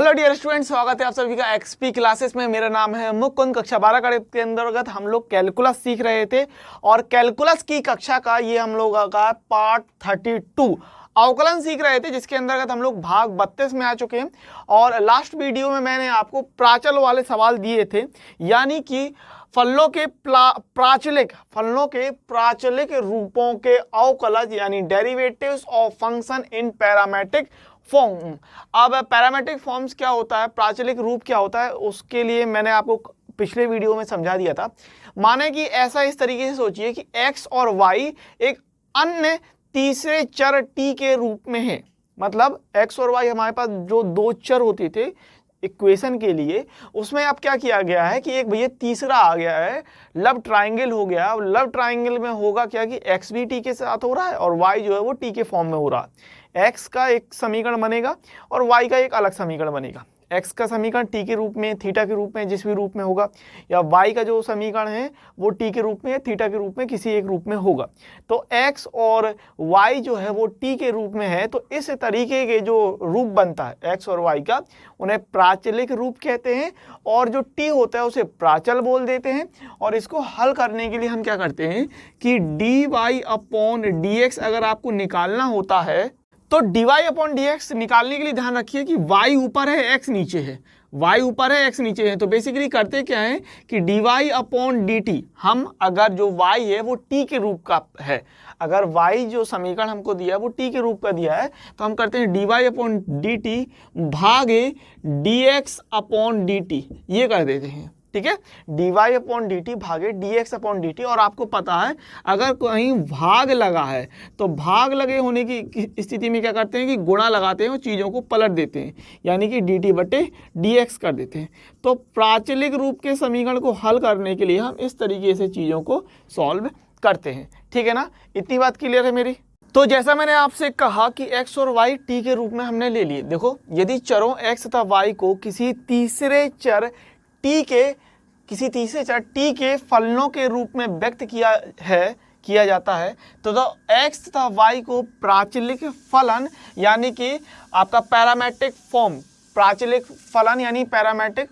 Hello dear student, स्वागत है आप सभी का एक्सपी क्लासेस में। मेरा नाम है मुकुंद। कक्षा 12 के अंतर्गत हम लोग कैलकुलस सीख रहे थे और कैलकुलस की कक्षा का ये हम लोग का पार्ट 32 अवकलन सीख रहे थे, जिसके अंतर्गत हम लोग भाग 32 में आ चुके हैं। और लास्ट वीडियो में मैंने आपको प्राचल वाले सवाल दिए थे, यानी कि फलनों के प्राचलिक रूपों के अवकलज यानी derivatives of function in parametric form. अब पैरामेट्रिक फॉर्म्स क्या होता है, प्राचलिक रूप क्या होता है, उसके लिए मैंने आपको पिछले वीडियो में समझा दिया था। माने कि ऐसा इस तरीके से सोचिए कि x और y एक अन्य तीसरे चर t के रूप में है। मतलब x और y हमारे पास जो दो चर होते थे इक्वेशन के लिए, उसमें अब क्या किया गया है कि एक भैया तीसरा आ गया है, लव ट्राइंगल हो गया। लव ट्राइंगल में होगा क्या कि x भी t के साथ हो रहा है और y जो है वो t के फॉर्म में हो रहा है। x का एक समीकरण बनेगा और y का एक अलग समीकरण बनेगा। x का समीकरण t के रूप में, थीटा के रूप में, जिस भी रूप में होगा, या y का जो समीकरण है वो t के रूप में या थीटा के रूप में किसी एक रूप में होगा। तो x और y जो है वो t के रूप में है। तो इस तरीके के जो रूप बनता है x और y का, उन्हें प्राचलिक रूप कहते हैं और जो t होता है उसे प्राचल बोल देते हैं। और इसको हल करने के लिए हम क्या करते हैं कि dy अपॉन dx अगर आपको निकालना होता है तो dy अपॉन dx निकालने के लिए ध्यान रखिए कि y ऊपर है x नीचे है, y ऊपर है x नीचे है। तो बेसिकली करते क्या है कि dy अपॉन dt, हम अगर जो y है वो t के रूप का है, अगर y जो समीकरण हमको दिया है वो t के रूप का दिया है, तो हम करते हैं dy अपॉन dt भागे dx अपॉन dt, ये कर देते हैं। ठीक है, dy अपॉन dt भागे dx अपॉन dt। और आपको पता है अगर कहीं भाग लगा है तो भाग लगे होने की स्थिति में क्या करते हैं कि गुणा लगाते हैं और चीज़ों को पलट देते हैं, यानी कि dt बटे dx कर देते हैं। तो प्राचलिक रूप के समीकरण को हल करने के लिए हम इस तरीके से चीज़ों को सॉल्व करते हैं। ठीक है ना, इतनी बात क्लियर है मेरी। तो जैसा मैंने आपसे कहा कि x और y t के रूप में हमने ले लिए। देखो, यदि चरों x तथा y को किसी तीसरे चर t के फलनों के रूप में व्यक्त किया जाता है तो x तथा y को प्राचलिक फलन यानी कि आपका पैरामेट्रिक फॉर्म, प्राचलिक फलन यानी पैरामेट्रिक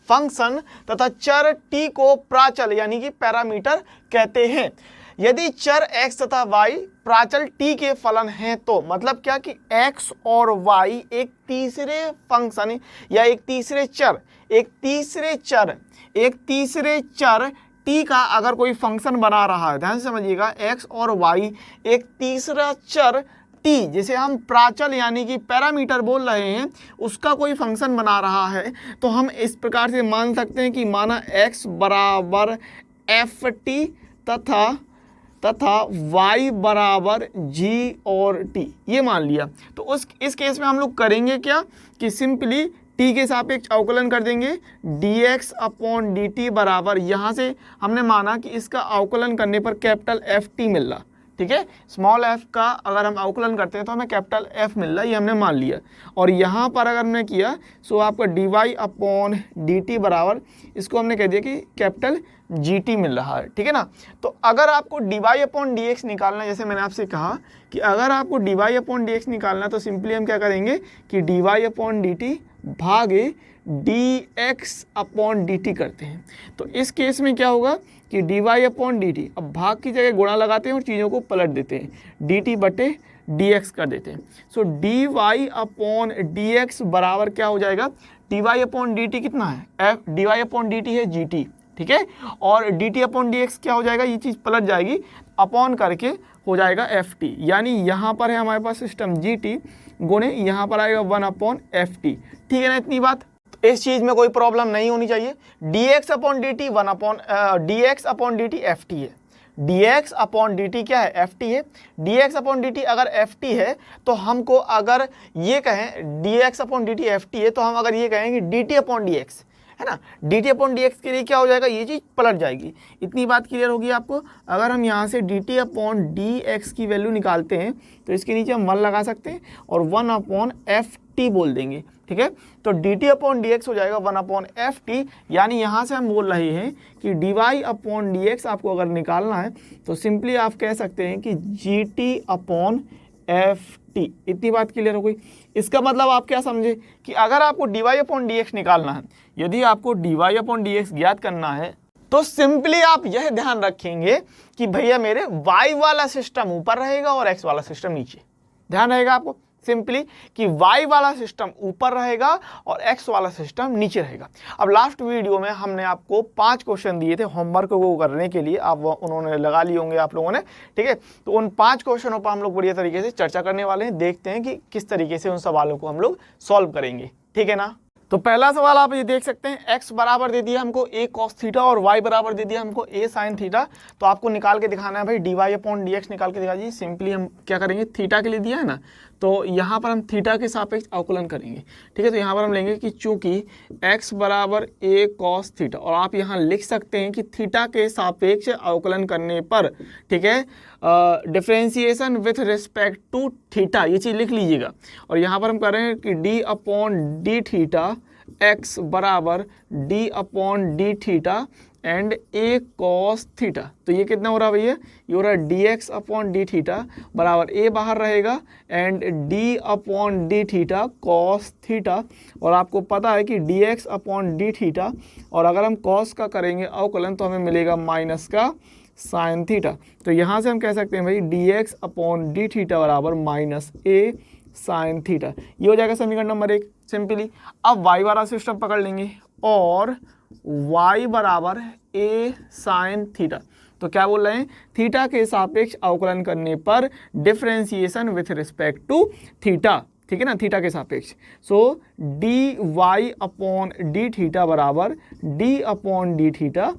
फंक्शन तथा चर t को प्राचल यानी कि पैरामीटर कहते हैं। यदि चर x तथा y प्राचल t के फलन हैं तो मतलब क्या कि x और y एक तीसरे फंक्शन या एक तीसरे चर t का अगर कोई फंक्शन बना रहा है, ध्यान से समझिएगा, x और y एक तीसरा चर t जिसे हम प्राचल यानी कि पैरामीटर बोल रहे हैं, उसका कोई फंक्शन बना रहा है, तो हम इस प्रकार से मान सकते हैं कि माना x बराबर ft तथा y बराबर g और t, ये मान लिया। तो इस केस में हम लोग करेंगे क्या कि सिंपली t के सापेक्ष अवकलन कर देंगे। dx अपॉन dt बराबर, यहाँ से हमने माना कि इसका अवकलन करने पर कैपिटल ft मिल रहा। ठीक है, स्मॉल f का अगर हम अवकलन करते हैं तो हमें कैपिटल f मिल रहा है, ये हमने मान लिया। और यहाँ पर अगर हमने किया सो आपका dy अपॉन dt बराबर, इसको हमने कह दिया कि कैपिटल gt मिल रहा है। ठीक है ना, तो अगर आपको dy अपॉन dx निकालना, जैसे मैंने आपसे कहा कि अगर आपको dy अपॉन dx निकालना तो सिंपली हम क्या करेंगे कि dy अपॉन dt भागे dx अपॉन dt करते हैं। तो इस केस में क्या होगा कि dy अपॉन dt, अब भाग की जगह गुणा लगाते हैं और चीज़ों को पलट देते हैं, dt बटे dx कर देते हैं। सो dy अपॉन dx बराबर क्या हो जाएगा, dy अपॉन dt कितना है, dy अपॉन dt है gt। ठीक है, और dt अपॉन dx क्या हो जाएगा, ये चीज़ पलट जाएगी, अपॉन करके हो जाएगा ft, यानी यहाँ पर है हमारे पास सिस्टम gt गुणे यहाँ पर आएगा 1 अपॉन ft। ठीक है ना, इतनी बात, इस चीज़ में कोई प्रॉब्लम नहीं होनी चाहिए। dx upon dt dx upon dt ft है, dx अपॉन dt क्या है, ft है। dx अपॉन dt अगर ft है तो हमको अगर ये कहें dx अपॉन dt ft है, तो हम अगर ये कहें कि dt अपॉन dx है ना, dt अपॉन dx के लिए क्या हो जाएगा, ये चीज़ पलट जाएगी। इतनी बात क्लियर होगी आपको। अगर हम यहाँ से dt अपॉन dx की वैल्यू निकालते हैं तो इसके नीचे हम 1 लगा सकते हैं और 1 अपॉन ft बोल देंगे। ठीक है, तो dt अपॉन dx हो जाएगा 1 अपॉन ft, यानी यहाँ से हम बोल रहे हैं कि dy अपॉन dx आपको अगर निकालना है तो सिंपली आप कह सकते हैं कि gt अपॉन ft टी। इतनी बात क्लियर हो गई। इसका मतलब आप क्या समझे कि अगर आपको dy/dx निकालना है, यदि आपको dy/dx ज्ञात करना है, तो सिंपली आप यह ध्यान रखेंगे कि भैया मेरे y वाला सिस्टम ऊपर रहेगा और x वाला सिस्टम नीचे। ध्यान रहेगा आपको सिंपली कि y वाला सिस्टम ऊपर रहेगा और x वाला सिस्टम नीचे रहेगा। अब लास्ट वीडियो में हमने आपको 5 क्वेश्चन दिए थे होमवर्क को करने के लिए, आप उन्होंने लगा लिए होंगे आप लोगों ने, ठीक है। तो उन 5 क्वेश्चनों पर हम लोग बढ़िया तरीके से चर्चा करने वाले हैं। देखते हैं कि किस तरीके से उन सवालों को हम लोग सॉल्व करेंगे, ठीक है ना। तो पहला सवाल आप ये देख सकते हैं, x बराबर दे दिया हमको a cos थीटा और y बराबर दे दिया हमको a sin थीटा। तो आपको निकाल के दिखाना है भाई dy/dx निकाल के दिखा दीजिए। सिंपली हम क्या करेंगे, थीटा के लिए दिया है ना, तो यहाँ पर हम थीटा के सापेक्ष अवकलन करेंगे, ठीक है। तो यहाँ पर हम लेंगे कि चूंकि x बराबर a cos थीटा, और आप यहाँ लिख सकते हैं कि थीटा के सापेक्ष अवकलन करने पर, ठीक है, differentiation with respect to theta, ये चीज़ लिख लीजिएगा। और यहाँ पर हम कर रहे हैं कि d/d थीटा x बराबर d/d theta and a cos theta. तो ये कितना हो रहा है भैया, ये हो रहा है dx/d थीटा बराबर a बाहर रहेगा and d/d theta cos theta. और आपको पता है कि dx/d थीटा, और अगर हम cos का करेंगे अवकलन तो हमें मिलेगा माइनस का sin थीटा। तो यहाँ से हम कह सकते हैं भाई dx/d थीटा बराबर माइनस a sin थीटा। ये हो जाएगा समीकरण नंबर 1 सिंपली। अब y वाला सिस्टम पकड़ लेंगे और y बराबर a sin थीटा। तो क्या बोल रहे हैं, थीटा के सापेक्ष अवकलन करने पर differentiation with respect to theta, ठीक है ना, थीटा के सापेक्ष। सो dy/d थीटा बराबर d/d theta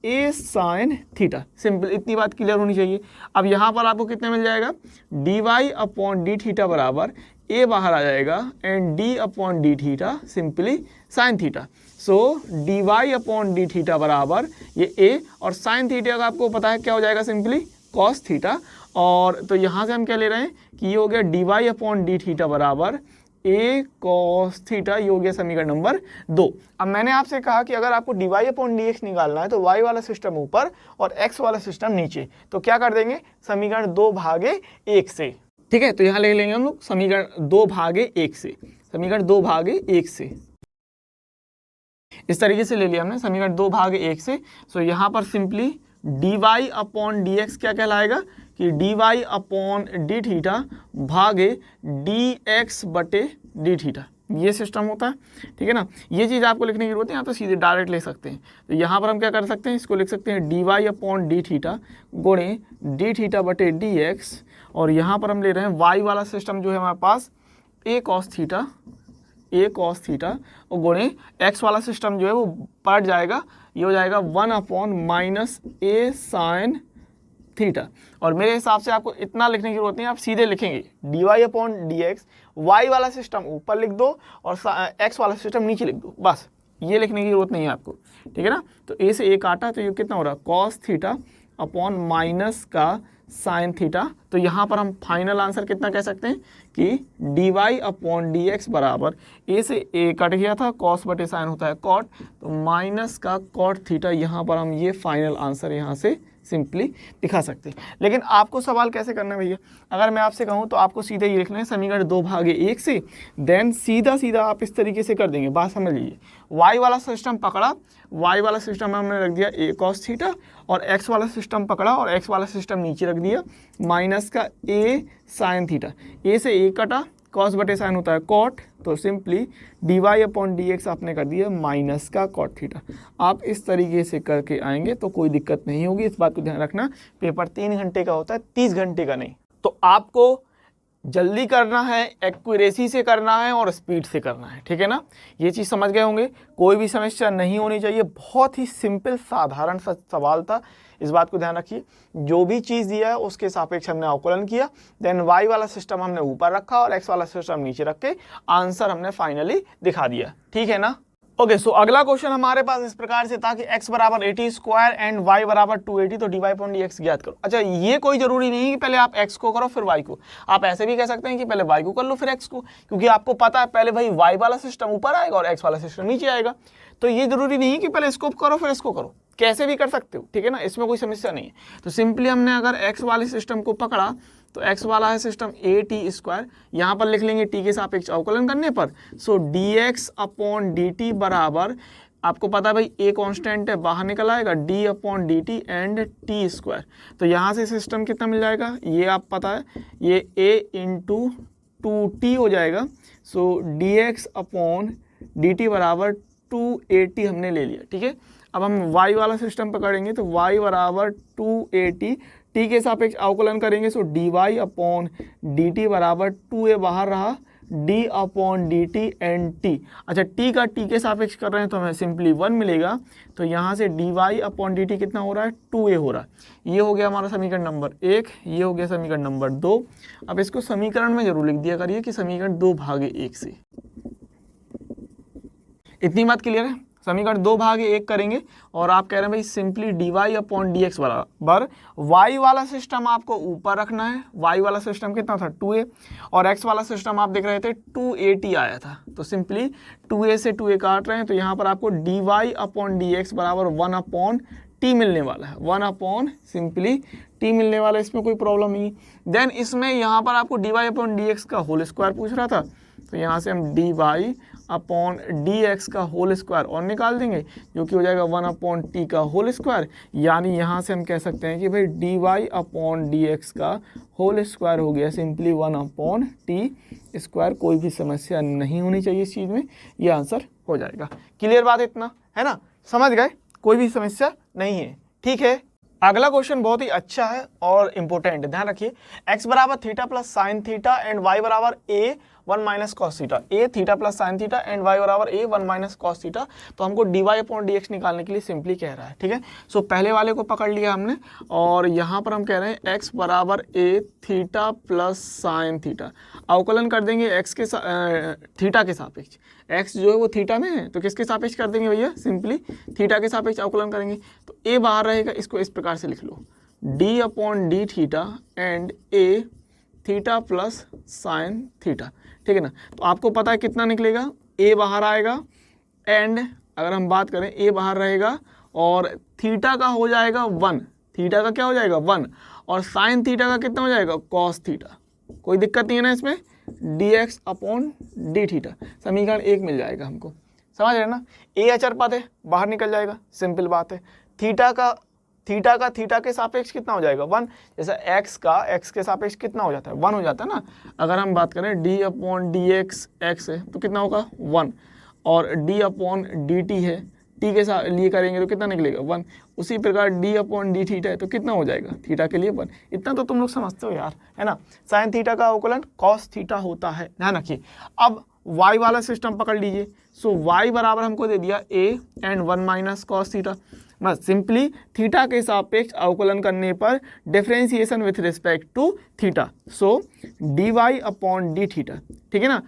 a sin theta. Simple, इतनी बात क्लियर होनी चाहिए। अब यहाँ पर आपको कितने मिल जाएगा, dy/d थीटा बराबर a बाहर आ जाएगा and d/d theta simply sin theta. So dy/d theta बराबर ये a और sin थीटा का आपको पता है क्या हो जाएगा, सिंपली cos थीटा। और तो यहाँ से हम क्या ले रहे हैं कि ये हो गया dy/d थीटा बराबर a cos थीटा। ये हो गया समीकरण नंबर 2। अब मैंने आपसे कहा कि अगर आपको dy/dx निकालना है तो y वाला सिस्टम ऊपर और x वाला सिस्टम नीचे, तो क्या कर देंगे, समीकरण 2/1 से, ठीक है। तो यहाँ ले लेंगे हम लोग समीकरण 2/1 से, समीकरण 2/1 से, इस तरीके से ले लिया हमने समीकरण 2/1 से। सो यहाँ पर सिंपली dy/dx क्या कहलाएगा कि dy/d थीटा भागे dx/d थीटा, ये सिस्टम होता है, ठीक है ना। ये चीज़ आपको लिखने की जरूरत है, यहाँ तो सीधे डायरेक्ट ले सकते हैं। तो यहाँ पर हम क्या कर सकते हैं, इसको लिख सकते हैं dy/d थीटा गुणे d थीटा/dx। और यहाँ पर हम ले रहे हैं y वाला सिस्टम जो है हमारे पास a cos थीटा और गुणे x वाला सिस्टम जो है वो पलट जाएगा, ये हो जाएगा 1/-a sin थीटा। और मेरे हिसाब से आपको इतना लिखने की जरूरत नहीं, आप सीधे लिखेंगे dy/dx, y वाला सिस्टम ऊपर लिख दो और x वाला सिस्टम नीचे लिख दो, बस ये लिखने की जरूरत नहीं है आपको, ठीक है ना। तो a से a काटा तो ये कितना हो रहा है, cos थीटा अपॉन माइनस का sin थीटा। तो यहाँ पर हम फाइनल आंसर कितना कह सकते हैं कि dy/dx बराबर a से a कट गया था, cos/sin होता है cot, तो माइनस का cot थीटा। यहाँ पर हम ये फाइनल आंसर यहाँ से सिंपली दिखा सकते हैं। लेकिन आपको सवाल कैसे करना है भैया, अगर मैं आपसे कहूँ तो आपको सीधे ही लिखना है समीकरण 2/1 से, देन सीधा सीधा आप इस तरीके से कर देंगे। बात समझ लीजिए, y वाला सिस्टम पकड़ा, y वाला सिस्टम में हमने रख दिया a cos थीटा, और x वाला सिस्टम पकड़ा और x वाला सिस्टम नीचे रख दिया माइनस का a sin थीटा। a से a कटा, cos/sin होता है cot, तो सिंपली dy/dx आपने कर दिया माइनस का cot थीटा। आप इस तरीके से करके आएंगे तो कोई दिक्कत नहीं होगी, इस बात को ध्यान रखना। पेपर 3 घंटे का होता है, 30 घंटे का नहीं। तो आपको जल्दी करना है, एक्यूरेसी से करना है और स्पीड से करना है, ठीक है ना। ये चीज़ समझ गए होंगे, कोई भी समस्या नहीं होनी चाहिए। बहुत ही सिंपल साधारण सा सवाल था, इस बात को ध्यान रखिए। जो भी चीज़ दिया है उसके सापेक्ष हमने अवकलन किया, देन y वाला सिस्टम हमने ऊपर रखा और x वाला सिस्टम नीचे रख के आंसर हमने फाइनली दिखा दिया, ठीक है ना। ओके, सो अगला क्वेश्चन हमारे पास इस प्रकार से था कि x बराबर 80² एंड y बराबर 280, तो dy/dx ज्ञात करो। अच्छा, ये कोई जरूरी नहीं है कि पहले आप x को करो फिर y को, आप ऐसे भी कह सकते हैं कि पहले y को कर लो फिर x को, क्योंकि आपको पता है पहले भाई y वाला सिस्टम ऊपर आएगा और x वाला सिस्टम नीचे आएगा। तो ये जरूरी नहीं है कि पहले इसको करो फिर इसको करो, कैसे भी कर सकते हो, ठीक है ना, इसमें कोई समस्या नहीं है। तो सिंपली हमने अगर x वाले सिस्टम को पकड़ा तो x वाला है सिस्टम ए टी स्क्वायर, यहाँ पर लिख लेंगे t के सापेक्ष अवकलन करने पर। सो dx अपॉन dt बराबर, आपको पता है भाई a कांस्टेंट है, बाहर निकल आएगा d upon dt and T square. तो यहाँ से सिस्टम कितना मिल जाएगा, ये आप पता है, ये a इंटू 2t हो जाएगा। सो dx अपॉन dt बराबर 2at हमने ले लिया, ठीक है। अब हम y वाला सिस्टम पकड़ेंगे तो y बराबर 2at, t के सापेक्ष अवकलन करेंगे। सो dy अपॉन dt बराबर 2a बाहर रहा, d upon dt and t। अच्छा, t का t के सापेक्ष कर रहे हैं तो हमें सिंपली 1 मिलेगा। तो यहाँ से dy अपॉन dt कितना हो रहा है, 2a हो रहा है। ये हो गया हमारा समीकरण नंबर 1, ये हो गया समीकरण नंबर 2। अब इसको समीकरण में जरूर लिख दिया करिए कि समीकरण 2/1 से। इतनी बात क्लियर है। समीकरण 2/1 करेंगे और आप कह रहे हैं भाई सिंपली dy अपॉन dx बराबर y वाला सिस्टम आपको ऊपर रखना है। y वाला सिस्टम कितना था, 2a, और x वाला सिस्टम आप देख रहे थे 2at आया था। तो सिंपली 2a से 2a काट रहे हैं, तो यहाँ पर आपको dy अपॉन dx बराबर 1 अपॉन t मिलने वाला है, 1 अपॉन सिंपली t मिलने वाला है, इसमें कोई प्रॉब्लम नहीं। देन इसमें यहाँ पर आपको dy अपॉन dx का होल स्क्वायर पूछ रहा था, तो यहाँ से हम dy अपॉन dx का होल स्क्वायर और निकाल देंगे, जो कि हो जाएगा 1 अपॉन t का होल स्क्वायर। यानी यहाँ से हम कह सकते हैं कि भाई dy अपॉन dx का होल स्क्वायर हो गया सिंपली 1 अपॉन t स्क्वायर। कोई भी समस्या नहीं होनी चाहिए इस चीज़ में, ये आंसर हो जाएगा। क्लियर बात इतना है ना, समझ गए, कोई भी समस्या नहीं है, ठीक है। अगला क्वेश्चन बहुत ही अच्छा है और इम्पोर्टेंट, ध्यान रखिए। x बराबर theta plus sine theta and y बराबर a 1 minus cos theta, a theta plus sine theta and y बराबर a 1 माइनस कॉस थीटा। तो हमको dy अपॉन dx निकालने के लिए सिंपली कह रहा है, ठीक है। सो पहले वाले को पकड़ लिया हमने और यहाँ पर हम कह रहे हैं x बराबर a theta plus sine theta. अवकलन कर देंगे x के थीटा के सापेक्ष, x जो है वो थीटा में है तो किसके सापेक्ष कर देंगे भैया, सिंपली थीटा के सापेक्ष अवकलन करेंगे। तो a बाहर रहेगा, इसको इस प्रकार से लिख लो, d upon D theta and a theta plus sine theta, ठीक है ना। तो आपको पता है कितना निकलेगा, a बाहर आएगा एंड अगर हम बात करें a बाहर रहेगा और थीटा का हो जाएगा 1, थीटा का क्या हो जाएगा 1, और साइन थीटा का कितना हो जाएगा कॉस थीटा। कोई दिक्कत नहीं है ना इसमें, dx अपॉन डी थीटा, समीकरण 1 मिल जाएगा हमको, समझ रहे ना। a अचर पद है, बाहर निकल जाएगा, सिंपल बात है। थीटा के सापेक्ष कितना हो जाएगा 1, जैसा x के सापेक्ष कितना हो जाता है 1 हो जाता है ना। अगर हम बात करें d upon D x x है तो कितना होगा 1, और d अपॉन डी टी है, t के साथ लिए करेंगे तो कितना निकलेगा 1। उसी प्रकार d अपॉन डी थीटा है तो कितना हो जाएगा थीटा के लिए 1। इतना तो तुम लोग समझते हो यार, है ना। साइन थीटा का अवकलन कॉस थीटा होता है, ध्यान रखिए। अब y वाला सिस्टम पकड़ लीजिए। सो y बराबर हमको दे दिया a and 1 minus cos theta. बस सिंपली थीटा के सापेक्ष अवकलन करने पर differentiation with respect to theta, so dy upon D theta, ठीक है ना।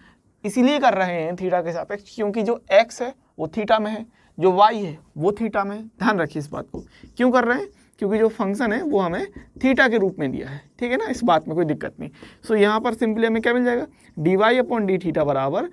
इसीलिए कर रहे हैं थीटा के सापेक्ष क्योंकि जो x है वो थीटा में है, जो y है वो थीटा में है। ध्यान रखिए इस बात को, क्यों कर रहे हैं, क्योंकि जो फंक्शन है वो हमें थीटा के रूप में दिया है, ठीक है ना। इस बात में कोई दिक्कत नहीं। सो यहाँ पर सिंपली हमें क्या मिल जाएगा, dy अपॉन डी थीटा बराबर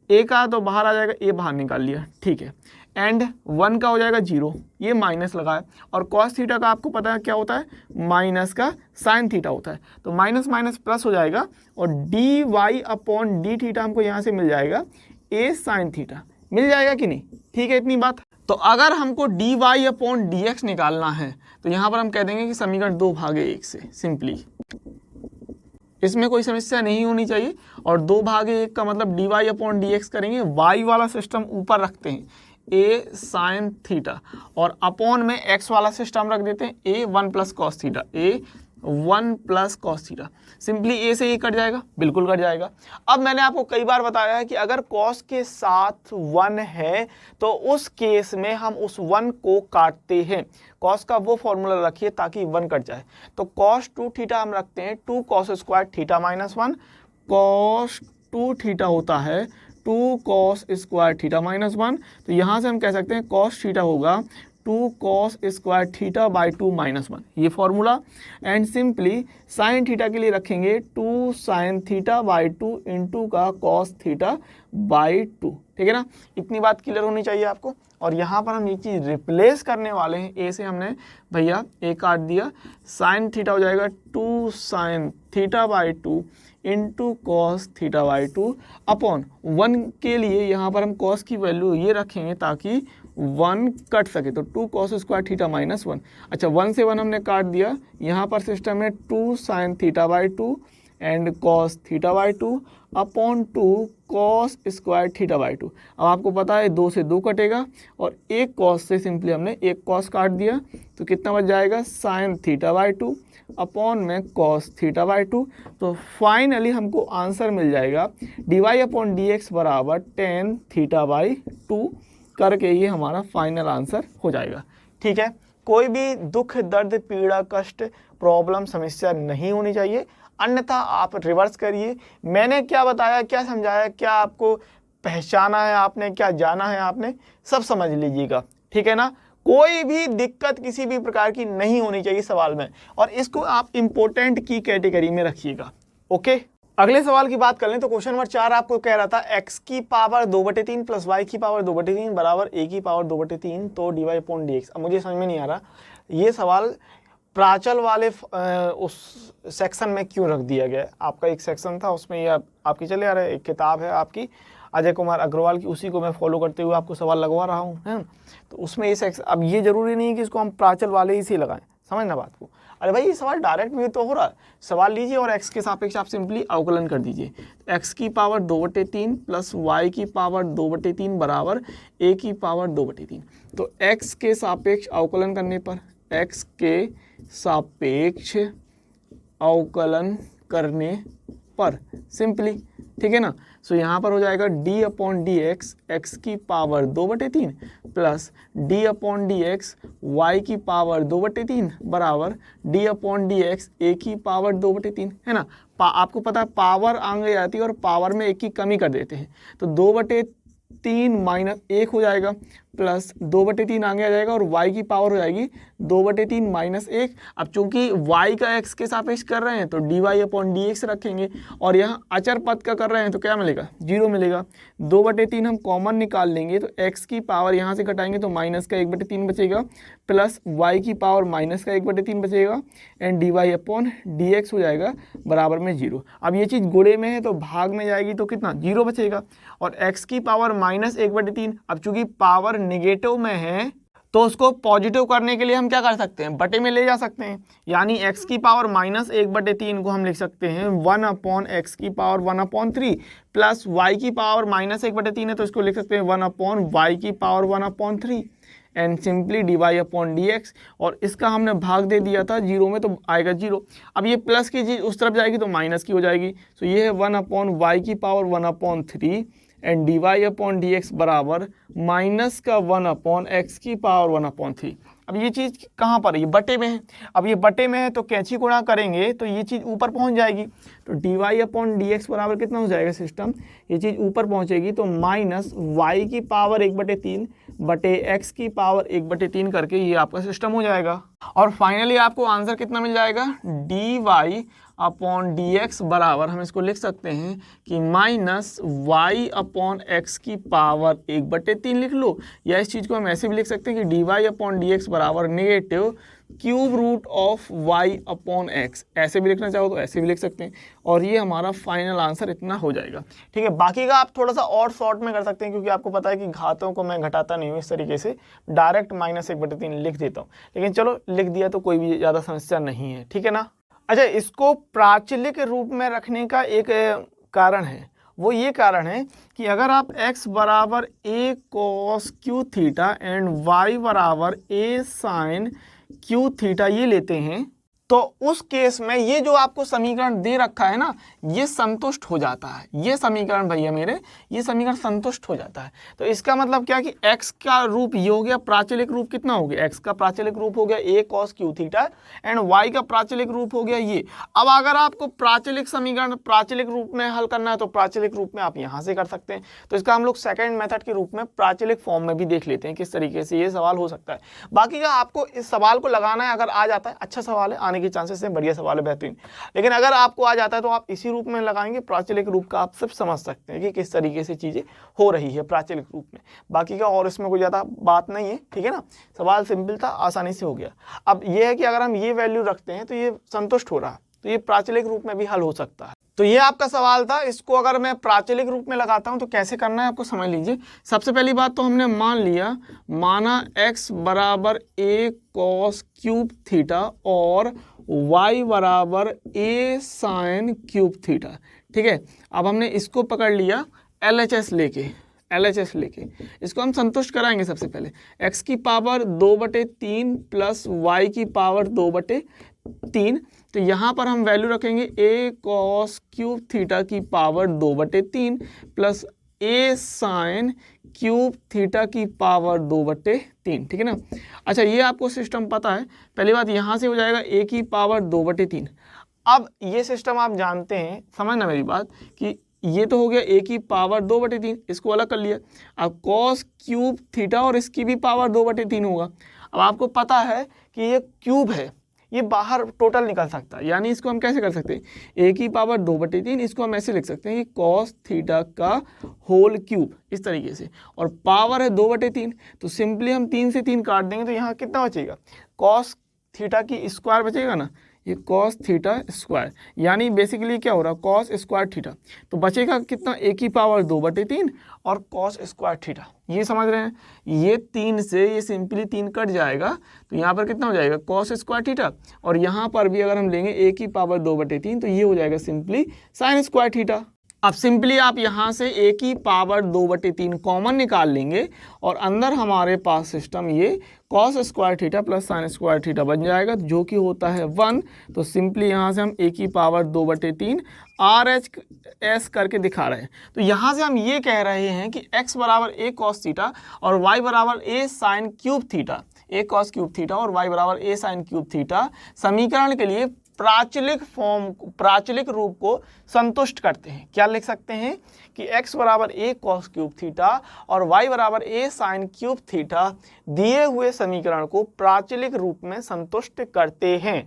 a का तो बाहर आ जाएगा, a बाहर निकाल लिया, ठीक है, एंड 1 का हो जाएगा 0, ये माइनस लगा है, और कॉस थीटा का आपको पता है क्या होता है, माइनस का साइन थीटा होता है। तो माइनस माइनस प्लस हो जाएगा और dy अपॉन डी थीटा हमको यहाँ से मिल जाएगा a साइन थीटा, मिल जाएगा कि नहीं, ठीक है। इतनी बात। तो अगर हमको dy अपॉन dx निकालना है तो यहाँ पर हम कह देंगे कि समीकरण 2/1 से, सिंपली इसमें कोई समस्या नहीं होनी चाहिए। और 2/1 का मतलब dy अपॉन dx करेंगे, y वाला सिस्टम ऊपर रखते हैं a साइन थीटा और अपॉन में x वाला सिस्टम रख देते हैं a 1 plus cos theta, a 1 plus cos theta. Simply a से ये कट जाएगा, बिल्कुल कट जाएगा। अब मैंने आपको कई बार बताया है कि अगर कॉस के साथ 1 है तो उस केस में हम उस 1 को काटते हैं। कॉस का वो फॉर्मूला रखिए ताकि 1 कट जाए। तो कॉस 2 थीटा हम रखते हैं 2 cos square theta minus 1, cos 2 theta होता है 2 कॉस स्क्वायर थीटा माइनस 1। तो यहाँ से हम कह सकते हैं कॉस थीटा होगा 2 cos square theta by 2 minus 1, ये formula. And simply sine theta के लिए रखेंगे 2 साइन थीटा बाई 2 इंटू का कॉस थीटा बाई 2, ठीक है ना। इतनी बात क्लियर होनी चाहिए आपको। और यहाँ पर हम ये चीज़ रिप्लेस करने वाले हैं, ए से हमने भैया ए काट दिया, साइन थीटा हो जाएगा 2 sign theta by 2 into cos theta by 2 upon 1 के लिए यहाँ पर हम कॉस की वैल्यू ये रखेंगे ताकि 1 कट सके, तो 2 कॉस स्क्वायर थीटा माइनस 1। अच्छा 1 से 1 हमने काट दिया, यहाँ पर सिस्टम है 2 sign theta by 2 and cos theta by 2 upon 2 cos square theta by 2। अब आपको पता है 2 से 2 कटेगा और एक कॉस से सिंपली हमने एक कॉस काट दिया, तो कितना बच जाएगा साइन थीटा बाई 2 अपॉन में कॉस थीटा बाई 2। तो फाइनली हमको आंसर मिल जाएगा D Y upon D X बराबर टेन थीटा बाई 2 करके ये हमारा फाइनल आंसर हो जाएगा। ठीक है, कोई भी दुख दर्द पीड़ा कष्ट प्रॉब्लम समस्या नहीं होनी चाहिए, अन्यथा आप रिवर्स करिए। मैंने क्या बताया, क्या समझाया, क्या आपको पहचाना है आपने, क्या जाना है आपने, सब समझ लीजिएगा। ठीक है ना, कोई भी दिक्कत किसी भी प्रकार की नहीं होनी चाहिए सवाल में, और इसको आप इम्पोर्टेंट की कैटेगरी में रखिएगा। ओके, अगले सवाल की बात कर लें तो क्वेश्चन नंबर 4 आपको कह रहा था x की पावर 2/3 प्लस y की पावर 2/3 बराबर a की पावर 2/3 तो D Y upon D X. अब मुझे समझ में नहीं आ रहा ये सवाल प्राचल वाले उस सेक्शन में क्यों रख दिया गया। आपका एक सेक्शन था उसमें ये आपकी चले आ रहा है, एक किताब है आपकी अजय कुमार अग्रवाल की, उसी को मैं फॉलो करते हुए आपको सवाल लगवा रहा हूँ, है। तो उसमें ये सेक्शन, अब ये जरूरी नहीं है कि इसको हम प्राचल वाले ही से लगाएं, समझना बात को। अरे भाई ये सवाल डायरेक्ट भी तो हो रहा है, सवाल लीजिए और x के सापेक्ष आप सिंपली अवकलन कर दीजिए। x की पावर 2/3 प्लस y की पावर 2/3 बराबर a की पावर 2/3। तो x के सापेक्ष अवकलन करने पर, x के सापेक्ष अवकलन करने पर सिंपली, ठीक है ना। सो यहाँ पर हो जाएगा d upon D X X की power 2/3 plus d upon D X Y की पावर 2/3 बराबर d upon D X A की पावर 2/3, है ना। आपको पता है पावर आगे जाती है और पावर में एक की कमी कर देते हैं, तो 2/3 माइनस 1 हो जाएगा प्लस 2/3 आगे आ जाएगा और y की पावर हो जाएगी 2/3 माइनस 1। अब चूंकि y का x के सापेक्ष कर रहे हैं तो D Y upon D X रखेंगे, और यहाँ अचर पद का कर रहे हैं तो क्या मिलेगा, 0 मिलेगा। 2/3 हम कॉमन निकाल लेंगे तो x की पावर यहाँ से घटाएंगे तो माइनस का 1/3 बचेगा प्लस y की पावर माइनस का 1/3 बचेगा and D Y upon D X हो जाएगा बराबर में 0। अब ये चीज़ गुणे में है तो भाग में जाएगी तो कितना 0 बचेगा, और x की पावर माइनस 1/3, अब चूंकि पावर नेगेटिव में है तो उसको पॉजिटिव करने के लिए हम क्या कर सकते हैं, बटे में ले जा सकते हैं, यानी x की पावर माइनस 1/3 को हम लिख सकते हैं 1 अपॉन एक्स की पावर 1/3 प्लस y की पावर माइनस 1/3 है तो इसको लिख सकते हैं 1 अपॉन वाई की power 1/3 and simply D Y upon D X, और इसका हमने भाग दे दिया था 0 में तो आएगा 0। अब ये प्लस की चीज़ उस तरफ जाएगी तो माइनस की हो जाएगी, तो ये है 1 अपॉन वाई की power 1/3 and D Y upon D X बराबर माइनस का 1 अपॉन एक्स की पावर 1/3। अब ये चीज़ कहाँ पर है, ये बटे में है। अब ये बटे में है तो कैंची गुणा करेंगे तो ये चीज़ ऊपर पहुँच जाएगी, तो D Y upon D X बराबर कितना हो जाएगा सिस्टम, ये चीज़ ऊपर पहुँचेगी तो माइनस वाई की पावर 1/3 बटे एक्स की पावर 1/3 करके ये आपका सिस्टम हो जाएगा। और फाइनली आपको आंसर कितना मिल जाएगा, D Y upon D X बराबर हम इसको लिख सकते हैं कि माइनस वाई अपॉन एक्स की पावर 1/3 लिख लो, या इस चीज़ को हम ऐसे भी लिख सकते हैं कि D Y upon D X बराबर negative cube root of Y upon X, ऐसे भी लिखना चाहो तो ऐसे भी लिख सकते हैं, और ये हमारा फाइनल आंसर इतना हो जाएगा। ठीक है, बाकी का आप थोड़ा सा और शॉर्ट में कर सकते हैं क्योंकि आपको पता है कि घातों को मैं घटाता नहीं हूँ इस तरीके से, डायरेक्ट माइनस 1/3 लिख देता हूँ, लेकिन चलो लिख दिया तो कोई भी ज़्यादा समस्या नहीं है। ठीक है ना। अच्छा, इसको प्राचलिक रूप में रखने का एक कारण है, वो ये कारण है कि अगर आप x बराबर a cos q theta and y बराबर a sin q थीटा ये लेते हैं तो उस केस में ये जो आपको समीकरण दे रखा है ना, ये संतुष्ट हो जाता है। ये समीकरण भैया मेरे, ये समीकरण संतुष्ट हो जाता है। तो इसका मतलब क्या कि x का रूप ये हो गया, प्राचलिक रूप कितना हो गया, x का प्राचलिक रूप हो गया a cos q theta and y का प्राचलिक रूप हो गया ये। अब अगर आपको प्राचलिक समीकरण प्राचलिक रूप में हल करना है तो प्राचलिक रूप में आप यहाँ से कर सकते हैं। तो इसका हम लोग सेकेंड मेथड के रूप में प्राचलिक फॉर्म में भी देख लेते हैं किस तरीके से ये सवाल हो सकता है। बाकी का आपको इस सवाल को लगाना है, अगर आ जाता है अच्छा सवाल है, की चांसेस हैं, बढ़िया सवाल है, बेहतरीन। लेकिन अगर आपको आ जाता है तो आप इसी रूप में लगाएंगे, प्राचलिक रूप का आप सब समझ सकते हैं कि किस तरीके से चीजें हो रही है प्राचलिक रूप में। बाकी का और इसमें कोई ज्यादा बात नहीं है। ठीक है ना, सवाल सिंपल था, आसानी से हो गया। अब ये है कि अगर हम ये वैल्यू रखते हैं तो ये संतुष्ट हो रहा है, तो ये प्राचलिक रूप में भी हल हो सकता है। तो ये आपका सवाल था, इसको अगर मैं प्राचलिक रूप में लगाता हूं तो कैसे करना है आपको समझ लीजिए। सबसे पहली बात तो हमने माना x बराबर a cos क्यूब थीटा और y बराबर a साइन क्यूब थीटा, ठीक है। अब हमने इसको पकड़ लिया LHS लेके, इसको हम संतुष्ट कराएंगे। सबसे पहले x की पावर 2/3 प्लस y की पावर 2/3, तो यहाँ पर हम वैल्यू रखेंगे a cos क्यूब थीटा की power 2/3 plus a sine cube theta की पावर 2/3, ठीक है ना। अच्छा, ये आपको सिस्टम पता है। पहली बात यहाँ से हो जाएगा a की पावर 2/3। अब ये सिस्टम आप जानते हैं, समझना मेरी बात, कि ये तो हो गया a की पावर 2/3, इसको अलग कर लिया। अब cos क्यूब थीटा और इसकी भी पावर 2/3 होगा। अब आपको पता है कि ये क्यूब है, ये बाहर टोटल निकल सकता है, यानी इसको हम कैसे कर सकते हैं, a की पावर 2/3, इसको हम ऐसे लिख सकते हैं कि cos थीटा का होल क्यूब, इस तरीके से, और पावर है 2/3, तो सिंपली हम 3 से 3 काट देंगे तो यहाँ कितना बचेगा, cos थीटा की स्क्वायर बचेगा ना, ये cos थीटा स्क्वायर, यानी बेसिकली क्या हो रहा है, cos स्क्वायर थीटा, तो बचेगा कितना, a की पावर 2/3 और cos स्क्वायर थीटा। ये समझ रहे हैं, ये 3 से ये सिंपली 3 कट जाएगा, तो यहाँ पर कितना हो जाएगा, cos स्क्वायर थीटा, और यहाँ पर भी अगर हम लेंगे a की पावर 2/3 तो ये हो जाएगा सिंपली साइन स्क्वायर थीटा। अब सिंपली आप यहाँ से a की पावर 2/3 कॉमन निकाल लेंगे और अंदर हमारे पास सिस्टम ये cos square theta plus sine square theta बन जाएगा, जो कि होता है 1। तो सिंपली यहाँ से हम a की पावर 2/3 RHS करके दिखा रहे हैं। तो यहाँ से हम ये कह रहे हैं कि x बराबर a cos थीटा और y बराबर a sine cube theta, a cos cube theta और y बराबर a साइन क्यूब थीटा समीकरण के लिए प्राचलिक रूप को संतुष्ट करते हैं। क्या लिख सकते हैं कि x बराबर a cos क्यूब थीटा और y बराबर a साइन क्यूब थीटा दिए हुए समीकरण को प्राचलिक रूप में संतुष्ट करते हैं।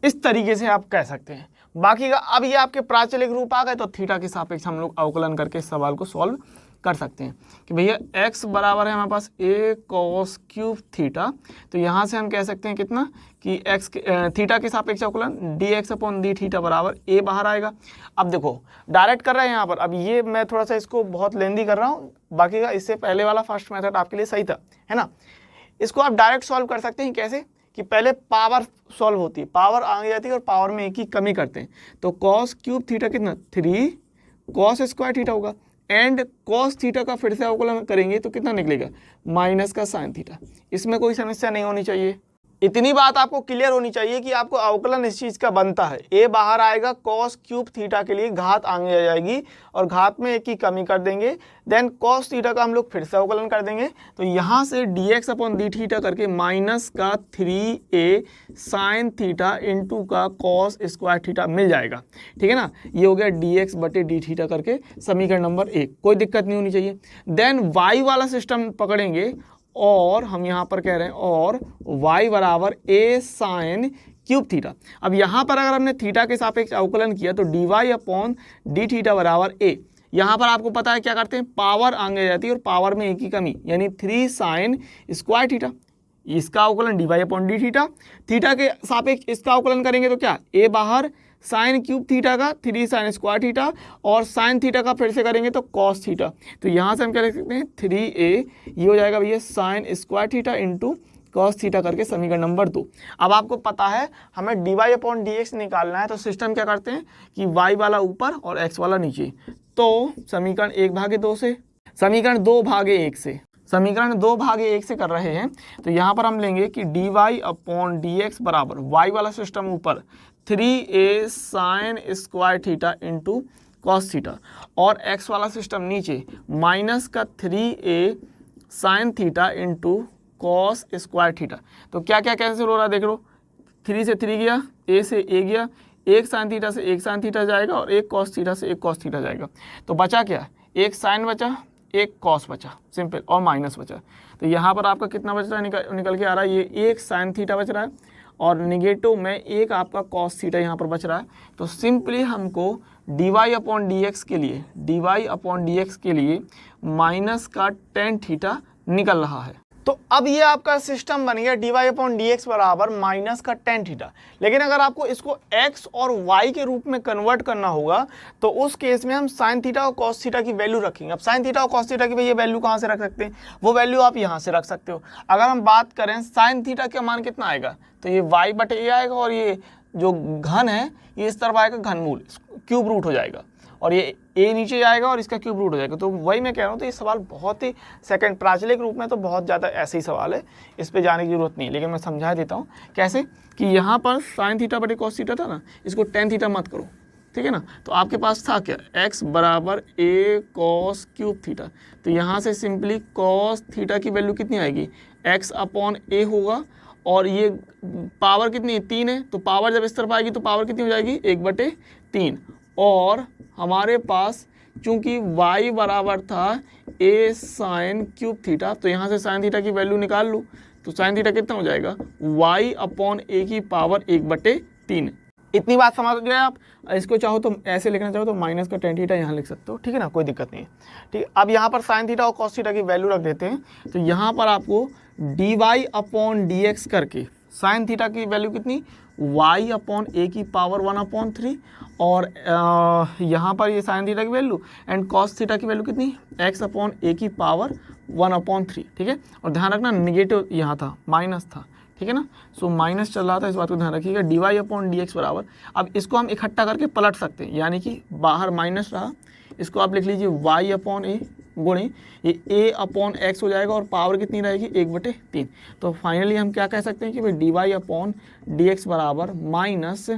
इस तरीके से आप कह सकते हैं। बाकी का अब ये आपके प्राचलिक रूप आ गए, तो थीटा के सापेक्ष हम लोग अवकलन करके इस सवाल को सॉल्व कर सकते हैं कि भैया x बराबर है हमारे पास a cos क्यूब थीटा, तो यहाँ से हम कह सकते हैं कितना कि x थीटा के सापेक्ष अवकलन dx अपॉन डी थीटा बराबर a बाहर आएगा। अब देखो डायरेक्ट कर रहे हैं यहाँ पर, अब ये मैं थोड़ा सा इसको बहुत लेंदी कर रहा हूँ, बाकी का इससे पहले वाला फर्स्ट मेथड आपके लिए सही था, है ना। इसको आप डायरेक्ट सॉल्व कर सकते हैं, कैसे कि पहले पावर सॉल्व होती है, पावर आ जाती है और पावर में एक ही कमी करते हैं, तो cos क्यूब थीटा कितना 3 cos स्क्वायर थीटा होगा, एंड cos थीटा का फिर से अवकलन करेंगे तो कितना निकलेगा माइनस का साइन थीटा। इसमें कोई समस्या नहीं होनी चाहिए। इतनी बात आपको क्लियर होनी चाहिए कि आपको अवकलन इस चीज का बनता है, a बाहर आएगा, cos क्यूब थीटा के लिए घात आगे आ जाएगी और घात में एक की कमी कर देंगे, देन cos थीटा का हम लोग फिर से अवकलन कर देंगे, तो यहाँ से dx अपॉन डी थीटा करके माइनस का 3a साइन थीटा इंटू का cos स्क्वायर थीटा मिल जाएगा, ठीक है ना। ये हो गया dx बटे डी थीटा करके समीकरण नंबर 1, कोई दिक्कत नहीं होनी चाहिए। देन y वाला सिस्टम पकड़ेंगे और हम यहाँ पर कह रहे हैं और y बराबर a साइन क्यूब थीटा। अब यहाँ पर अगर हमने थीटा के सापेक्ष अवकलन किया तो dy अपॉन डी थीटा बराबर a, यहाँ पर आपको पता है क्या करते हैं, पावर आगे जाती है और पावर में एक ही कमी, यानी 3 साइन स्क्वायर थीटा, इसका अवकलन dy upon D theta, theta के सापेक्ष इसका अवकलन करेंगे तो क्या a बाहर, साइन क्यूब थीटा का 3 साइन स्क्वायर थीटा और साइन थीटा का फिर से करेंगे तो cos थीटा, तो यहाँ से हम क्या लिख सकते हैं 3a, ये हो जाएगा भैया sine square theta into cos theta करके समीकरण नंबर 2। अब आपको पता है हमें dy अपॉन dx निकालना है, तो सिस्टम क्या करते हैं कि y वाला ऊपर और x वाला नीचे, तो समीकरण 1/2 से, समीकरण 2/1 से, समीकरण 2/1 से कर रहे हैं, तो यहाँ पर हम लेंगे कि dy अपॉन dx बराबर y वाला सिस्टम ऊपर 3a sine square theta into cos theta और x वाला सिस्टम नीचे माइनस का 3a sine theta into cos square theta. तो क्या क्या कैंसिल हो रहा है देख लो, 3 से 3 गया, a से a गया, एक साइन थीटा से एक साइन थीटा जाएगा और एक कॉस थीटा से एक कॉस थीटा जाएगा, तो बचा क्या, एक साइन बचा, एक कॉस बचा, सिंपल, और माइनस बचा। तो यहाँ पर आपका कितना बच रहा है, निकल के आ रहा है, ये एक साइन थीटा बच रहा है और निगेटिव में एक आपका कॉस थीटा यहाँ पर बच रहा है। तो सिंपली हमको dy/dx के लिए माइनस का tan थीटा निकल रहा है। तो अब ये आपका सिस्टम बन गया dy/dx बराबर माइनस का tan थीटा। लेकिन अगर आपको इसको x और y के रूप में कन्वर्ट करना होगा तो उस केस में हम sin थीटा और cos थीटा की वैल्यू रखेंगे। अब sin थीटा और cos थीटा की भैया वैल्यू कहाँ से रख सकते हैं? वो वैल्यू आप यहाँ से रख सकते हो। अगर हम बात करें sin थीटा का मान कितना आएगा, तो ये y/a आएगा और ये जो घन है ये इस तरफ आएगा घनमूल, क्यूब रूट हो जाएगा, और ये a नीचे जाएगा और इसका क्यूब रूट हो जाएगा। तो वही मैं कह रहा हूँ, तो ये सवाल बहुत ही सेकंड प्राचलिक रूप में तो बहुत ज़्यादा ऐसे ही सवाल है, इस पे जाने की जरूरत नहीं है। लेकिन मैं समझा देता हूँ कैसे, कि यहाँ पर sin थीटा बटे cos थीटा था ना, इसको tan थीटा मत करो, ठीक है ना। तो आपके पास था क्या, x बराबर a cos क्यूब थीटा। तो यहाँ से सिंपली cos थीटा की वैल्यू कितनी आएगी, x/a होगा, और ये पावर कितनी है, 3 है। तो पावर जब इस तरफ आएगी तो पावर कितनी हो जाएगी, 1/3। और हमारे पास चूंकि y बराबर था a sin क्यूब थीटा, तो यहाँ से sin थीटा की वैल्यू निकाल लूँ। तो sin थीटा कितना हो जाएगा, y/a की पावर 1/3। इतनी बात समझ गए आप। इसको चाहो तो ऐसे लिखना चाहो तो माइनस का tan थीटा यहाँ लिख सकते हो, ठीक है ना, कोई दिक्कत नहीं है। ठीक, अब यहाँ पर sin थीटा और cos थीटा की वैल्यू रख देते हैं। तो यहाँ पर आपको dy/dx करके sin थीटा की वैल्यू कितनी, y/a की पावर 1/3, और यहाँ पर ये sin थीटा की वैल्यू एंड cos थीटा की वैल्यू कितनी, x/a की पावर 1/3, ठीक है। और ध्यान रखना निगेटिव यहाँ था, माइनस था, ठीक है ना। सो माइनस चल रहा था, इस बात को ध्यान रखिएगा। dy/dx बराबर, अब इसको हम इकट्ठा करके पलट सकते हैं, यानी कि बाहर माइनस रहा, इसको आप लिख लीजिए y/a गुणे ये a/x हो जाएगा, और पावर कितनी रहेगी, 1/3। तो फाइनली हम क्या कह सकते हैं कि भाई dy/dx बराबर माइनस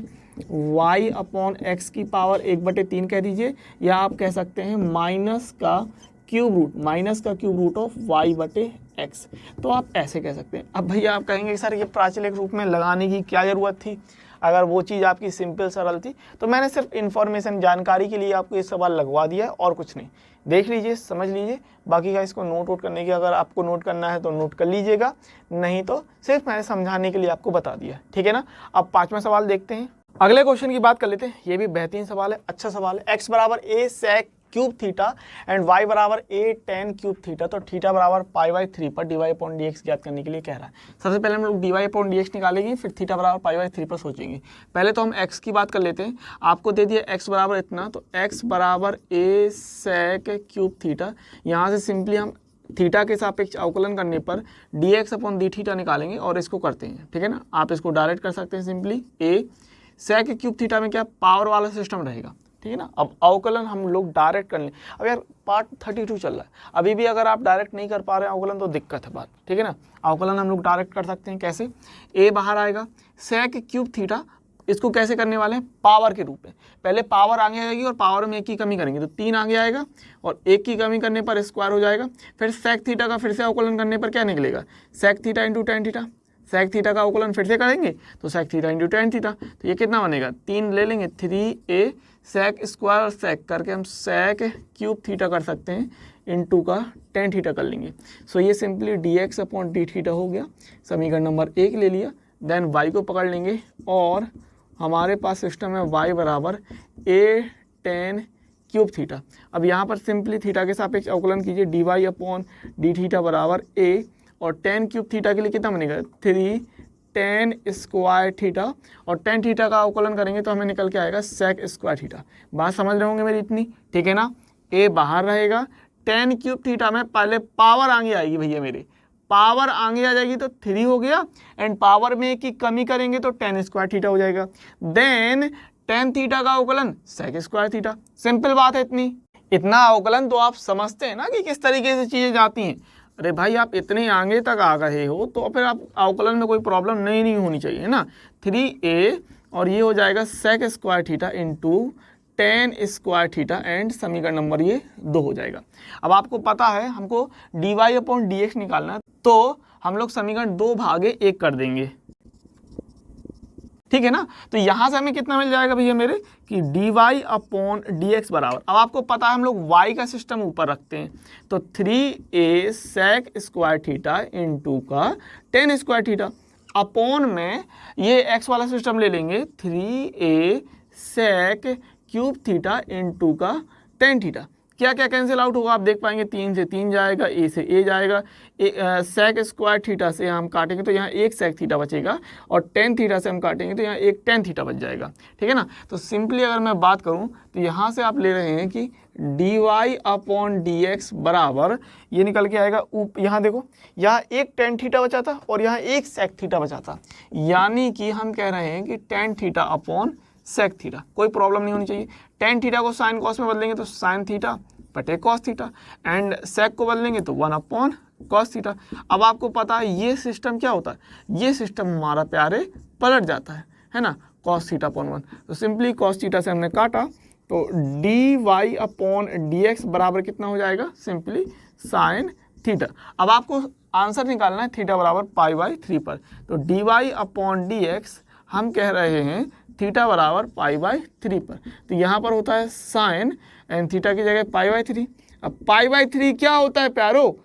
y/x की पावर 1/3 कह दीजिए, या आप कह सकते हैं माइनस का क्यूब रूट ऑफ y/x। तो आप ऐसे कह सकते हैं। अब भैया आप कहेंगे कि सर ये प्राचलिक रूप में लगाने की क्या ज़रूरत थी, अगर वो चीज़ आपकी सिंपल सरल थी। तो मैंने सिर्फ इन्फॉर्मेशन जानकारी के लिए आपको ये सवाल लगवा दिया है, और कुछ नहीं। देख लीजिए, समझ लीजिए, बाकी का इसको नोट करने की, अगर आपको नोट करना है तो नोट कर लीजिएगा, नहीं तो सिर्फ मैंने समझाने के लिए आपको बता दिया, ठीक है ना। अब 5वां सवाल देखते हैं, अगले क्वेश्चन की बात कर लेते हैं। ये भी बेहतरीन सवाल है, अच्छा सवाल है। x बराबर a sec cube theta and y बराबर a tan क्यूब थीटा, तो थीटा बराबर π/3 पर dy/dx ज्ञात करने के लिए कह रहा है। सबसे पहले हम लोग dy/dx निकालेंगे, फिर थीटा बराबर π/3 पर सोचेंगे। पहले तो हम x की बात कर लेते हैं। आपको दे दिया x बराबर इतना, तो x बराबर a sec क्यूब थीटा, यहाँ से सिंपली हम थीटा के सापेक्ष अवकलन करने पर dx/d थीटा निकालेंगे, और इसको करते हैं, ठीक है ना। आप इसको डायरेक्ट कर सकते हैं simply, a sec cube theta में क्या पावर वाला सिस्टम रहेगा, ठीक है ना। अब अवकलन हम लोग डायरेक्ट कर लें। अब यार पार्ट 32 चल रहा है, अभी भी अगर आप डायरेक्ट नहीं कर पा रहे हैं अवकलन तो दिक्कत है बात, ठीक है ना। अवकलन हम लोग डायरेक्ट कर सकते हैं, कैसे, a बाहर आएगा, sec क्यूब थीटा, इसको कैसे करने वाले हैं, पावर के रूप में। पहले पावर आगे आएगी और पावर में 1 की कमी करेंगे तो 3 आगे आएगा, और 1 की कमी करने पर स्क्वायर हो जाएगा। फिर sec थीटा का फिर से अवकलन करने पर क्या निकलेगा, sec theta into tan theta. sec theta का अवकलन फिर से करेंगे तो sec theta into tan theta, तो ये कितना बनेगा, 3 ले लेंगे, 3a sec स्क्वायर sec करके हम sec क्यूब थीटा कर सकते हैं, इंटू का tan थीटा कर लेंगे। सो ये सिंपली dx/d थीटा हो गया, समीकरण नंबर 1 ले लिया। देन y को पकड़ लेंगे, और हमारे पास सिस्टम है y बराबर a tan क्यूब थीटा। अब यहाँ पर सिंपली थीटा के सापेक्ष अवकलन कीजिए, dy/d थीटा बराबर a, और tan क्यूब थीटा के लिए कितना बनेगा, 3 tan स्क्वायर थीटा, और tan थीटा का अवकलन करेंगे तो हमें निकल के आएगा sec स्क्वायर थीटा। बात समझ रहे होंगे मेरी इतनी, ठीक है ना। a बाहर रहेगा, tan क्यूब थीटा में पहले पावर आगे आएगी भैया, मेरे पावर आगे आ जाएगी तो 3 हो गया, एंड पावर में 1 की कमी करेंगे तो tan स्क्वायर थीटा हो जाएगा। देन tan थीटा का अवकलन sec स्क्वायर थीटा। सिंपल बात है इतनी, इतना अवकलन तो आप समझते हैं ना कि किस तरीके से चीज़ें जाती हैं। अरे भाई आप इतने आगे तक आ गए हो तो फिर आप अवकलन में कोई प्रॉब्लम नहीं होनी चाहिए ना। 3a और ये हो जाएगा sec square theta into tan square theta, and समीकरण नंबर ये 2 हो जाएगा। अब आपको पता है हमको dy/dx निकालना है, तो हम लोग समीकरण 2 भागे 1 कर देंगे, ठीक है ना। तो यहां से हमें कितना मिल जाएगा भैया मेरे, कि dy/dx बराबर, अब आपको पता है हम लोग y का सिस्टम ऊपर रखते हैं, तो 3a sec square theta into का tan स्क्वायर थीटा। अपॉन में ये x वाला सिस्टम ले लेंगे 3a sec cube theta into का tan थीटा। क्या क्या कैंसिल आउट होगा आप देख पाएंगे, 3 से 3 जाएगा, a से a जाएगा, सेक स्क्वायर थीटा से हम काटेंगे तो यहाँ एक सेक थीटा बचेगा, और tan थीटा से हम काटेंगे तो यहाँ एक tan थीटा बच जाएगा। ठीक है ना। तो सिंपली अगर मैं बात करूँ तो यहाँ से आप ले रहे हैं कि dy अपॉन dx बराबर ये निकल के आएगा, यहाँ देखो यहाँ एक tan थीटा बचा था और यहाँ एक सेक थीटा बचा था, यानी कि हम कह रहे हैं कि tan theta upon sec theta. कोई प्रॉब्लम नहीं होनी चाहिए। tan थीटा को साइन कॉस में बदलेंगे तो साइन थीटा बटे कॉस थीटा, एंड सेक को बदलेंगे तो 1 अपॉन कॉस थीटा। अब आपको पता है ये सिस्टम क्या होता है, ये सिस्टम हमारा प्यारे पलट जाता है ना, कॉस थीटा अपॉन 1। तो सिंपली कॉस थीटा से हमने काटा तो dy अपॉन dx बराबर कितना हो जाएगा, सिंपली साइन थीटा। अब आपको आंसर निकालना है थीटा बराबर π/3 पर, तो dy अपॉन dx हम कह रहे हैं थीटा बराबर π/3 पर, तो यहाँ पर होता है साइन एंड थीटा की जगह π/3। अब π/3 क्या होता है प्यारो,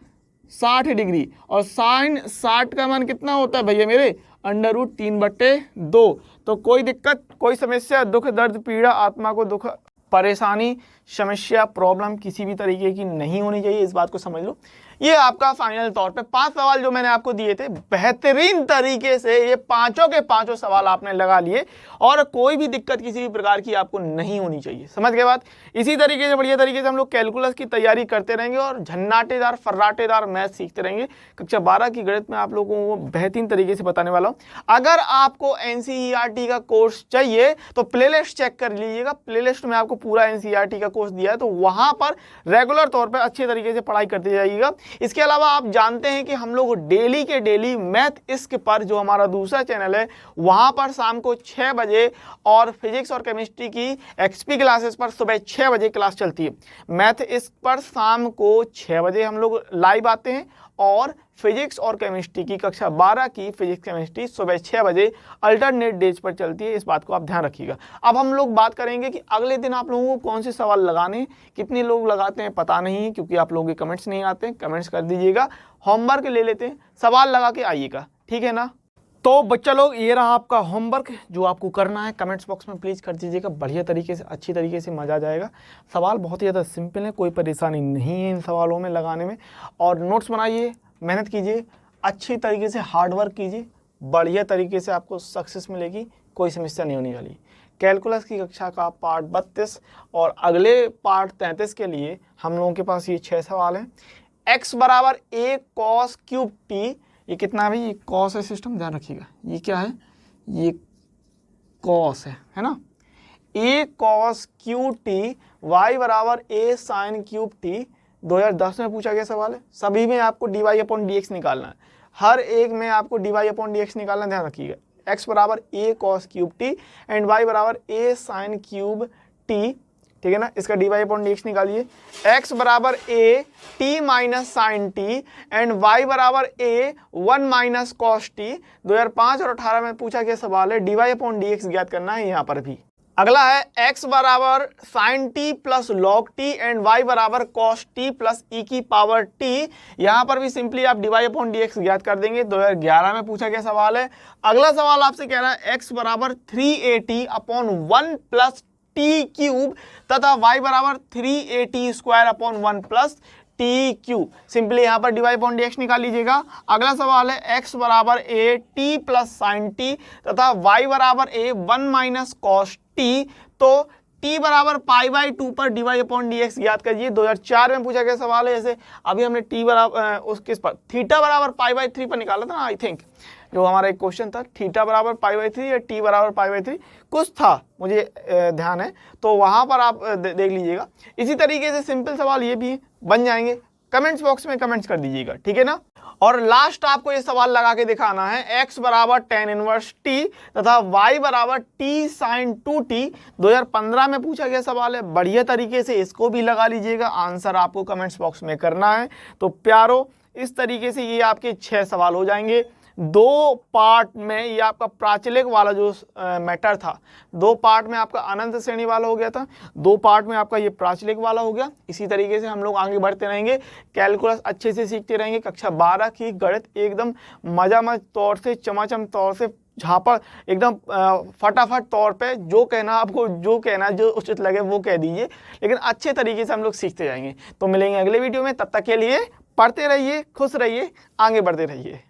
60 डिग्री, और साइन 60 का मान कितना होता है भैया मेरे, √3/2। तो कोई दिक्कत, कोई समस्या, दुख दर्द पीड़ा आत्मा को दुख परेशानी समस्या प्रॉब्लम किसी भी तरीके की नहीं होनी चाहिए, इस बात को समझ लो। ये आपका फाइनल तौर पे 5 सवाल जो मैंने आपको दिए थे, बेहतरीन तरीके से ये पांचों के पांचों सवाल आपने लगा लिए और कोई भी दिक्कत किसी भी प्रकार की आपको नहीं होनी चाहिए। समझ गए बात। इसी तरीके से बढ़िया तरीके से हम लोग कैलकुलस की तैयारी करते रहेंगे और झन्नाटेदार फर्राटेदार मैथ सीखते रहेंगे। कक्षा 12 की गणित में आप लोगों को बेहतरीन तरीके से बताने वाला हूँ। अगर आपको NCERT का कोर्स चाहिए तो प्लेलिस्ट चेक कर लीजिएगा, प्लेलिस्ट में आपको पूरा NCERT का कोर्स दिया है, तो वहां पर रेगुलर तौर पर अच्छे तरीके से पढ़ाई करते जाइएगा। इसके अलावा आप जानते हैं कि हम लोग डेली के डेली मैथ इश्क पर, जो हमारा दूसरा चैनल है, वहां पर शाम को 6 बजे और फिजिक्स और केमिस्ट्री की XP क्लासेस पर सुबह 6 बजे क्लास चलती है। मैथ इश्क पर शाम को 6 बजे हम लोग लाइव आते हैं और फिजिक्स और केमिस्ट्री की कक्षा 12 की फिजिक्स केमिस्ट्री सुबह 6 बजे अल्टरनेट डेज पर चलती है। इस बात को आप ध्यान रखिएगा। अब हम लोग बात करेंगे कि अगले दिन आप लोगों को कौन से सवाल लगाने हैं। कितने लोग लगाते हैं पता नहीं है, क्योंकि आप लोगों के कमेंट्स नहीं आते हैं। कमेंट्स कर दीजिएगा, होमवर्क ले लेते हैं, सवाल लगा के आइएगा, ठीक है ना। तो बच्चा लोग, ये रहा आपका होमवर्क जो आपको करना है। कमेंट्स बॉक्स में प्लीज़ कर दीजिएगा, बढ़िया तरीके से, अच्छी तरीके से, मज़ा आ जाएगा। सवाल बहुत ही ज़्यादा सिंपल है, कोई परेशानी नहीं है इन सवालों में लगाने में। और नोट्स बनाइए, मेहनत कीजिए, अच्छी तरीके से हार्ड वर्क कीजिए, बढ़िया तरीके से आपको सक्सेस मिलेगी, कोई समस्या नहीं होने वाली। कैलकुलस की कक्षा का पार्ट 32 और अगले पार्ट 33 के लिए हम लोगों के पास ये 6 सवाल हैं। x बराबर a cos क्यूब t, ये कितना है भाई, ये कॉस है सिस्टम, ध्यान रखिएगा। ये क्या है, ये कॉस है ना। a cos cube t y बराबर a sin क्यूब t 2010 में पूछा गया सवाल है। सभी में आपको dy अपॉन dx निकालना है, हर एक में आपको dy अपॉन dx निकालना, ध्यान रखिएगा। x बराबर a cos cube t and y बराबर a sin क्यूब t, ठीक है ना। इसका dy अपॉन dx निकालिए। x बराबर a t minus sine t and y बराबर a 1 माइनस कॉस t। 2005 और 18 में पूछा गया सवाल है, dy अपॉन dx ज्ञात करना है यहाँ पर भी। अगला है x बराबर sine t plus log t and y बराबर कॉस t प्लस e की पावर t। यहाँ पर भी सिंपली आप dy अपॉन dx ज्ञात कर देंगे। 2011 में पूछा गया सवाल है। अगला सवाल आपसे कह रहा है x बराबर 3at upon 1 plus T cube तथा y बराबर 3at square upon 1 plus T cube. Simply यहाँ पर dy अपॉन dx निकाल लीजिएगा। अगला सवाल है x बराबर a t plus sign t तथा y बराबर a 1 माइनस कॉस t। तो t बराबर π/2 पर dy अपॉन dx याद करिए। 2004 में पूछा गया सवाल है। जैसे अभी हमने t बराबर किस पर, थीटा बराबर π/3 पर निकाला था ना, आई थिंक जो हमारा एक क्वेश्चन था, थीटा बराबर π/3 या t बराबर π/3 कुछ था, मुझे ध्यान है, तो वहां पर आप देख लीजिएगा। इसी तरीके से सिंपल सवाल ये भी बन जाएंगे। कमेंट्स बॉक्स में कमेंट्स कर दीजिएगा, ठीक है ना। और लास्ट आपको ये सवाल लगा के दिखाना है, x बराबर tan इनवर्स t तथा y बराबर t साइन 2t। 2015 में पूछा गया सवाल है, बढ़िया तरीके से इसको भी लगा लीजिएगा। आंसर आपको कमेंट्स बॉक्स में करना है। तो प्यारो, इस तरीके से ये आपके 6 सवाल हो जाएंगे। दो पार्ट में ये आपका प्राचलिक वाला जो मैटर था, दो पार्ट में आपका अनंत श्रेणी वाला हो गया था, दो पार्ट में आपका ये प्राचलिक वाला हो गया। इसी तरीके से हम लोग आगे बढ़ते रहेंगे, कैलकुलस अच्छे से सीखते रहेंगे। कक्षा 12 की गणित एकदम मजामत तौर से, चमाचम तौर से, झापड़ एकदम फटाफट तौर पे जो कहना आपको, जो कहना जो उचित लगे वो कह दीजिए, लेकिन अच्छे तरीके से हम लोग सीखते जाएंगे। तो मिलेंगे अगले वीडियो में, तब तक के लिए पढ़ते रहिए, खुश रहिए, आगे बढ़ते रहिए।